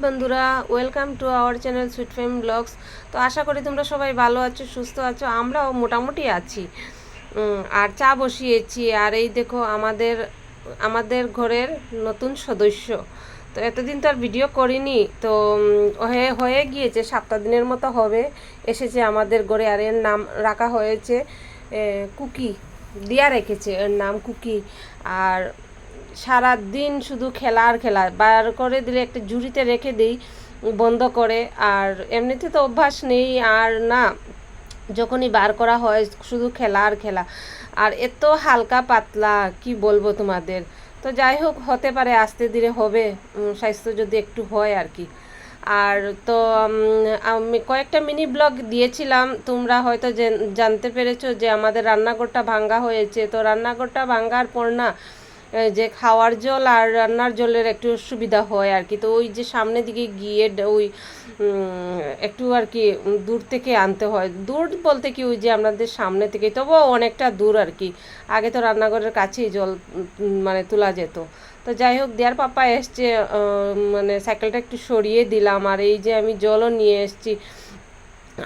বন্ধুরা, welcome to our channel sweet fame blogs. তো আশা করি তোমরা সবাই ভালো আছো, সুস্থ আছো। আমরাও মোটামুটি আছি। আর চা বসিয়েছি। আর এই দেখো আমাদের আমাদের ঘরের নতুন সদস্য। তো এতদিন তো আর ভিডিও করিনি, তো হয়ে হয়ে গিয়েছে, 7 দিনের মতো হবে এসেছে আমাদের ঘরে। আর এর নাম রাখা হয়েছে কুকি। দিয়া রেখেছে এর নাম কুকি। আর সারা দিন শুধু খেলা আর খেলা, বার করে দিলে একটা ঝুড়িতে রেখে দিই বন্ধ করে। আর এমনিতে তো অভ্যাস নেই আর না, যখনই বার করা হয় শুধু খেলা আর খেলা। আর এত হালকা পাতলা কি বলবো তোমাদের। তো যাই হোক, হতে পারে আস্তে ধীরে হবে, স্বাস্থ্য যদি একটু হয় আর কি। আর তো আমি কয়েকটা মিনি ব্লগ দিয়েছিলাম, তোমরা হয়তো জানতে পেরেছো যে আমাদের রান্নাঘরটা ভাঙ্গা হয়েছে। তো রান্নাঘরটা ভাঙ্গার পর না, যে খাওয়ার জল আর রান্নার জলের একটু সুবিধা হয় আর কি। তো ওই যে সামনের দিকে গিয়ে ওই একটু আর কি দূর থেকে আনতে হয়। দূর বলতে কি ওই যে আপনাদের সামনে থেকে, তবুও অনেকটা দূর আর কি। আগে তো রান্নাঘরের কাছেই জল মানে তোলা যেত। তো যাই হোক, দেয়ার পাপা এসছে, মানে সাইকেলটা একটু সরিয়ে দিলাম। আর এই যে আমি জলও নিয়ে এসছি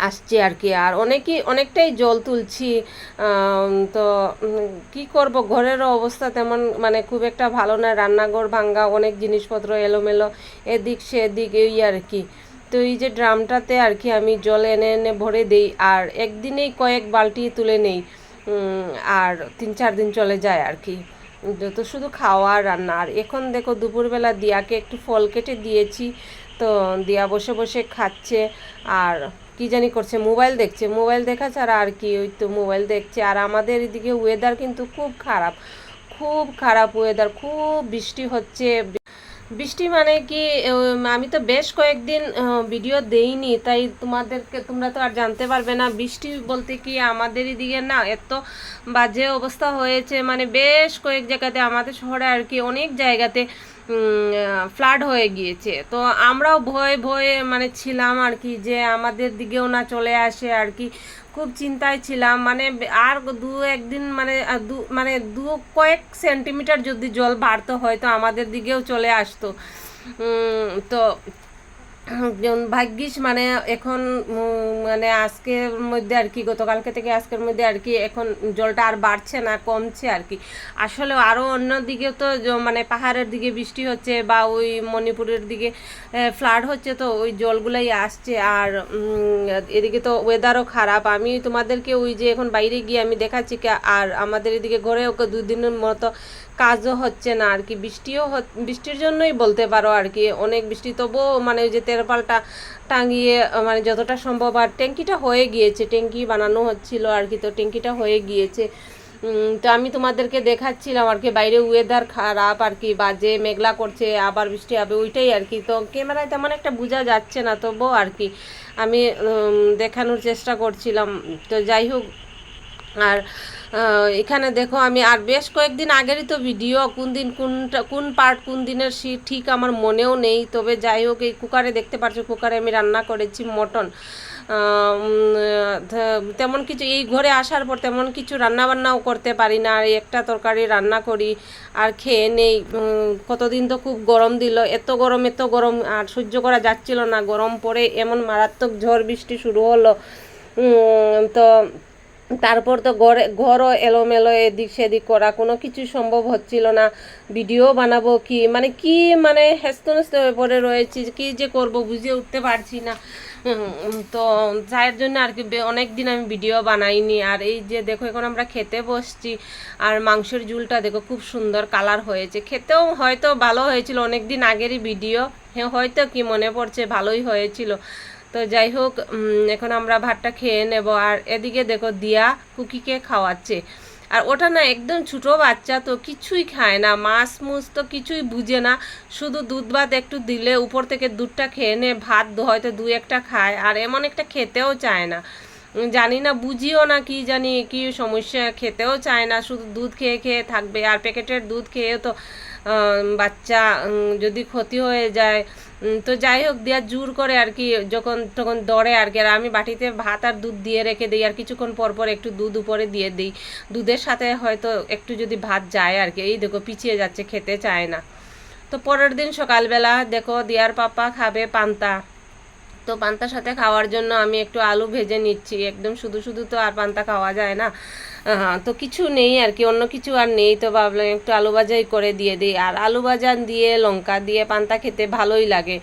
আসছে আর কি। আর অনেকটাই জল তুলছি। তো কি করব, ঘরেরও অবস্থা তেমন মানে খুব একটা ভালো না। রান্নাঘর ভাঙ্গা, অনেক জিনিসপত্র এলোমেলো, এদিক সেদিক এই আর কি। তো এই যে ড্রামটাতে আর কি আমি জল এনে এনে ভরে দিই। আর একদিনেই কয়েক বালতি তুলে নেই। আর 3-4 দিন চলে যায় আর কি। তো শুধু খাওয়া আর রান্না। আর এখন দেখো দুপুরবেলা দিয়াকে একটু ফল কেটে দিয়েছি। তো দিয়া বসে বসে খাচ্ছে। আর কি জানি করছে, মোবাইল দেখছে। মোবাইল দেখা ছাড়া আর কি, ওই তো মোবাইল দেখছে। আর আমাদের এদিকে ওয়েদার কিন্তু খুব খারাপ, খুব খারাপ ওয়েদার। খুব বৃষ্টি হচ্ছে। বৃষ্টি মানে কি, আমি তো বেশ কয়েকদিন ভিডিও দেইনি, তাই তোমরা তো আর জানতে পারবে না। বৃষ্টি বলতে কি আমাদের এদিকে না এত বাজে অবস্থা হয়েছে, মানে বেশ কয়েক জায়গাতে আমাদের শহরে আর কি, অনেক জায়গাতে ফ্লাড হয়ে গিয়েছে। তো আমরাও ভয়ে ভয়ে মানে ছিলাম আর কি, যে আমাদের দিকেও না চলে আসে আর কি। খুব চিন্তায় ছিলাম, মানে আর একদিন মানে কয়েক সেন্টিমিটার যদি জল বাড়তো হয়তো আমাদের দিকেও চলে আসতো। তো ভাগ্যিস মানে এখন মানে আজকের মধ্যে আর কি, গতকালকে থেকে আজকের মধ্যে আর কি এখন জলটা আর বাড়ছে না, কমছে আর কি। আসলে আরও অন্য দিকে তো মানে পাহাড়ের দিকে বৃষ্টি হচ্ছে, বা ওই মণিপুরের দিকে ফ্লাড হচ্ছে, তো ওই জলগুলাই আসছে। আর এদিকে তো ওয়েদারও খারাপ। আমি তোমাদেরকে ওই যে এখন বাইরে গিয়ে আমি দেখাচ্ছি। আর আমাদের এদিকে ঘরে ওকে 2 দিনের মতো কাজও হচ্ছে না আর কি। বৃষ্টির জন্যই বলতে পারো আর কি, অনেক বৃষ্টি। তবুও মানে ওই যে তেরপালটা টাঙিয়ে মানে যতটা সম্ভব। আর ট্যাঙ্কিটা হয়ে গিয়েছে, ট্যাঙ্কি বানানো হচ্ছিল আর কি, তো ট্যাঙ্কিটা হয়ে গিয়েছে। তো আমি তোমাদেরকে দেখাচ্ছিলাম আর কি, বাইরে ওয়েদার খারাপ আর কি, বাজে মেঘলা করছে, আবার বৃষ্টি হবে ওইটাই আর কি। তো ক্যামেরায় তেমন একটা বোঝা যাচ্ছে না, তবুও আর কি আমি দেখানোর চেষ্টা করছিলাম। তো যাই হোক, আর এখানে দেখো আমি আর বেশ কয়েকদিন আগেরই তো ভিডিও, কোন পার্ট কোন দিনের ঠিক আমার মনেও নেই। তবে যাই হোক, এই কুকারে দেখতে পাচ্ছ, কুকারে আমি রান্না করেছি মটন। তেমন কিছু এই ঘরে আসার পর তেমন কিছু রান্নাবান্নাও করতে পারি না। আর একটা তরকারি রান্না করি আর খেয়ে নেই। কতদিন তো খুব গরম দিল, এত গরম আর সহ্য করা যাচ্ছিল না। গরম পড়ে এমন মারাত্মক ঝড় বৃষ্টি শুরু হলো। তো তারপর তো ঘরও এলোমেলো, এদিক সেদিক করা, কোনো কিছু সম্ভব হচ্ছিল না। ভিডিও বানাবো কি মানে হেস্তনেস্ত হয়ে পড়ে রয়েছি, কি যে করব বুঝে উঠতে পারছি না। তো যার জন্য আর কি অনেক দিন আমি ভিডিও বানাইনি। আর এই যে দেখো এখন আমরা খেতে বসছি। আর মাংসের ঝুলটা দেখো খুব সুন্দর কালার হয়েছে, খেতেও হয়তো ভালো হয়েছিল। অনেক দিন আগেরই ভিডিও, হ্যাঁ হয়তো কি মনে পড়ছে ভালোই হয়েছিল। তো যাই হোক, এখন আমরা ভাতটা খেয়ে নেব। আর এদিকে দেখো দিয়া কুকিকে খাওয়াচ্ছে। আর ওটা না একদম ছোটো বাচ্চা, তো কিছুই খায় না, মাছ মুছ তো কিছুই বুঝে না। শুধু দুধ ভাত একটু দিলে উপর থেকে দুধটা খেয়ে নে, ভাত হয়তো 2-1টা খায়। আর এমন একটা খেতেও চায় না, জানি না, বুঝিও না, কি জানি কি সমস্যা, খেতেও চায় না, শুধু দুধ খেয়ে খেয়ে থাকবে। আর প্যাকেটের দুধ খেয়েও তো বাচ্চা যদি ক্ষতি হয়ে যায়। তো যাই হোক, দেওয়া জোর করে আর কি, তখন দৌড়ে আর কি। আর আমি বাটিতে ভাত আর দুধ দিয়ে রেখে দিই, আর কিছুক্ষণ পর পর একটু দুধ উপরে দিয়ে দিই। দুধের সাথে হয়তো একটু যদি ভাত যায় আর কি। এই দেখো পিছিয়ে যাচ্ছে, খেতে চায় না। তো পরের দিন সকালবেলা দেখো দিয়ার পাপা খাবে পান্তা, তো পান্তার সাথে খাওয়ার জন্য আমি একটু আলু ভেজে নিচ্ছি। একদম শুধু শুধু তো আর পান্তা খাওয়া যায় না, তো কিছু নেই আর কি, অন্য কিছু আর নেই, তো ভাবলাম একটু আলু ভাজাই করে দিয়ে দিই। আর আলু ভাজা দিয়ে লঙ্কা দিয়ে পান্তা খেতে ভালোই লাগে।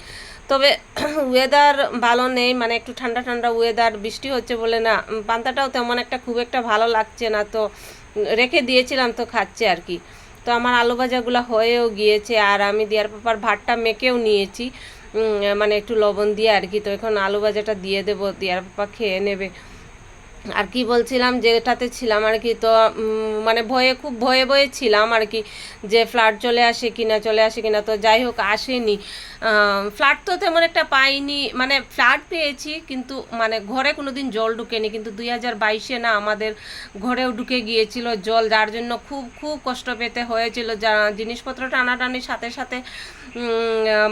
তবে ওয়েদার ভালো নেই, মানে একটু ঠান্ডা ঠান্ডা ওয়েদার, বৃষ্টি হচ্ছে বলে না পান্তাটাও তেমন একটা খুব একটা ভালো লাগছে না, তো রেখে দিয়েছিলাম, তো খাচ্ছে আর কি। তো আমার আলু ভাজাগুলো হয়েও গিয়েছে, আর আমি দিয়ার পাপার ভাতটা মেখেও নিয়েছি, মানে একটু লবণ দিয়ে আর কি। তো এখন আলু ভাজাটা দিয়ে দেবো, দিয়ার পাপা খেয়ে নেবে। আর কি বলছিলাম, যেটাতে ছিলাম আর কি, তো মানে খুব ভয়ে ভয়ে ছিলাম আর কি, যে ফ্লাড চলে আসে কিনা তো যাই হোক আসেনি। ফ্লাড তো তেমন একটা পাইনি, মানে ফ্লাড পেয়েছি কিন্তু মানে ঘরে কোনো দিন জল ঢুকেনি, কিন্তু 2022-এ না আমাদের ঘরেও ঢুকে গিয়েছিল জল, যার জন্য খুব খুব কষ্ট পেতে হয়েছিল, যা জিনিসপত্র টানাটানির সাথে সাথে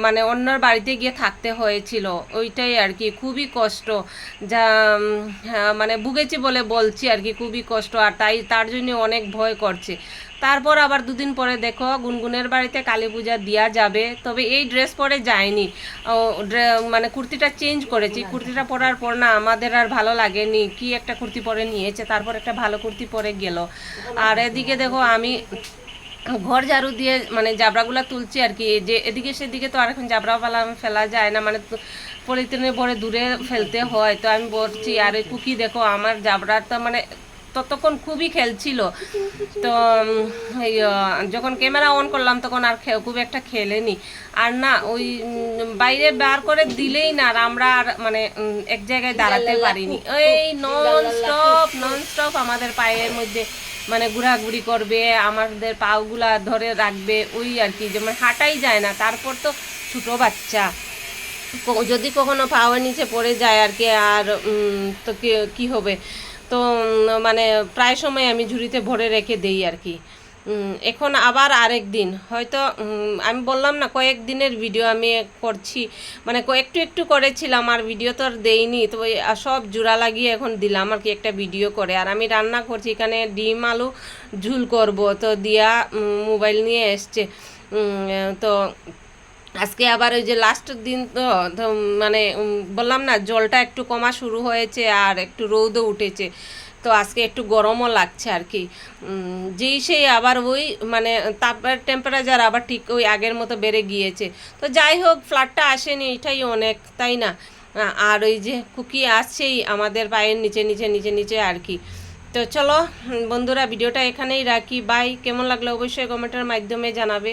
মানে অন্যর বাড়িতে গিয়ে থাকতে হয়েছিল, ওইটাই আর কি, খুবই কষ্ট, যা মানে ভুগেছি বলে বলছি আর কি, খুবই কষ্ট। আর তার জন্য অনেক ভয় করছে। তারপর আবার দুদিন পরে দেখো গুনগুনের বাড়িতে কালী পূজা দেওয়া যাবে, তবে এই ড্রেস পরে যায়নি, মানে কুর্তিটা চেঞ্জ করেছি। কুর্তিটা পরার পর না আমাদের আর ভালো লাগেনি, কি একটা কুর্তি পরে নিয়েছে, তারপর একটা ভালো কুর্তি পরে গেল। আর এদিকে দেখো আমি ঘর ঝাড়ু দিয়ে মানে জাবড়াগুলো তুলছি আর কি, যে এদিকে সেদিকে তো আর এখন জাবড়া ফেলা যায় না, মানে পলিথিনে ভরে দূরে ফেলতে হয়, তো আমি বলছি। আর এই কুকি দেখো আমার জাবড়াটা মানে ততক্ষণ খুবই খেলছিল, তো যখন ক্যামেরা অন করলাম তখন আর খুব একটা খেলেনি। আর না ওই বাইরে বার করে দিলেই না, আর আমরা আর মানে এক জায়গায় দাঁড়াতে পারিনি, এই নন স্টপ আমাদের পায়ের মধ্যে মানে ঘোরাঘুরি করবে, আমাদের পাগুলা ধরে রাখবে, ওই আর কি, যেমন হাঁটাই যায় না। তারপর তো ছোটো বাচ্চা, যদি কখনো পাওয়ার নিচে পড়ে যায় আর কি, আর তো কি হবে, তো মানে প্রায় সময় আমি ঝুড়িতে ভরে রেখে দেই আর কি। এখন আবার আরেক দিন হয়তো আমি বললাম না কয়েকদিনের ভিডিও আমি করছি, মানে একটু একটু করেছিলাম, আর ভিডিও তো আর দেইনি, তো সব জোড়া লাগিয়ে এখন দিলাম আর কি একটা ভিডিও করে। আর আমি রান্না করছি এখানে ডিম আলু ঝুল করব, তো দিয়া মোবাইল নিয়ে এসছে, তো আজকে আবার ওই যে লাস্ট দিন, তো মানে বললাম না জলটা একটু কমা শুরু হয়েছে, আর একটু রৌদও উঠেছে, তো আজকে একটু গরমও লাগছে আর কি। যেই সেই আবার ওই মানে টেম্পারেচার আবার ঠিক ওই আগের মতো বেড়ে গিয়েছে। তো যাই হোক ফ্লাডটা আসেনি, এটাই অনেক, তাই না? আর ওই যে কুকি আসছেই আমাদের পায়ের নিচে নিচে নিচে নিচে আর কি। তো চলো বন্ধুরা, ভিডিওটা এখানেই রাখি, বাই। কেমন লাগলো অবশ্যই কমেন্টের মাধ্যমে জানাবে।